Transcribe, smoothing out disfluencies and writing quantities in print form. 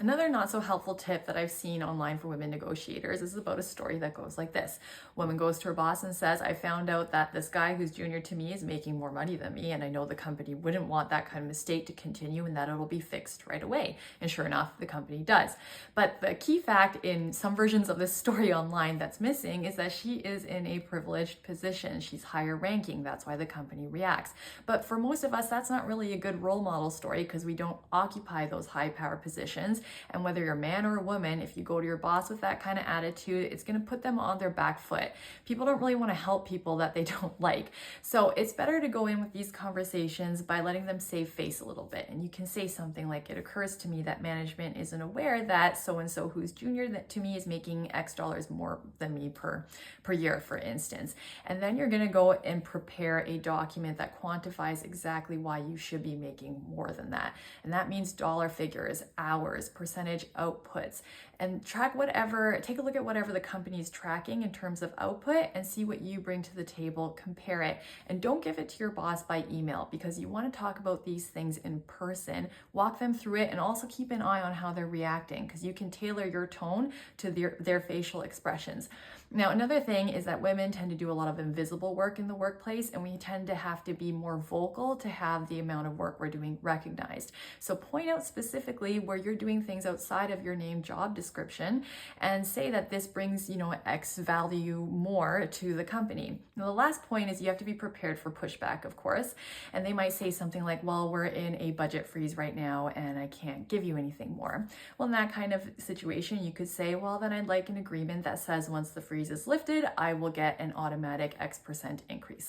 Another not so helpful tip that I've seen online for women negotiators is about a story that goes like this. Woman goes to her boss and says, I found out that this guy who's junior to me is making more money than me, and I know the company wouldn't want that kind of mistake to continue and that it'll be fixed right away. And sure enough, the company does. But the key fact in some versions of this story online that's missing is that she is in a privileged position. She's higher ranking. That's why the company reacts. But for most of us, that's not really a good role model story because we don't occupy those high power positions. And whether you're a man or a woman, if you go to your boss with that kind of attitude, it's going to put them on their back foot. People don't really want to help people that they don't like. So it's better to go in with these conversations by letting them save face a little bit. And you can say something like, it occurs to me that management isn't aware that so-and-so who's junior to me is making X dollars more than me per year, for instance. And then you're going to go and prepare a document that quantifies exactly why you should be making more than that. And that means dollar figures, hours, percentage outputs, and take a look at whatever the company's tracking in terms of output and see what you bring to the table, compare it, and don't give it to your boss by email because you want to talk about these things in person, walk them through it, and also keep an eye on how they're reacting because you can tailor your tone to their facial expressions. Now, another thing is that women tend to do a lot of invisible work in the workplace, and we tend to have to be more vocal to have the amount of work we're doing recognized. So point out specifically where you're doing things outside of your named job description and say that this brings, X value more to the company. Now, the last point is you have to be prepared for pushback, of course, and they might say something like, well, we're in a budget freeze right now and I can't give you anything more. Well, in that kind of situation, you could say, well, then I'd like an agreement that says once the freeze is lifted, I will get an automatic X% increase.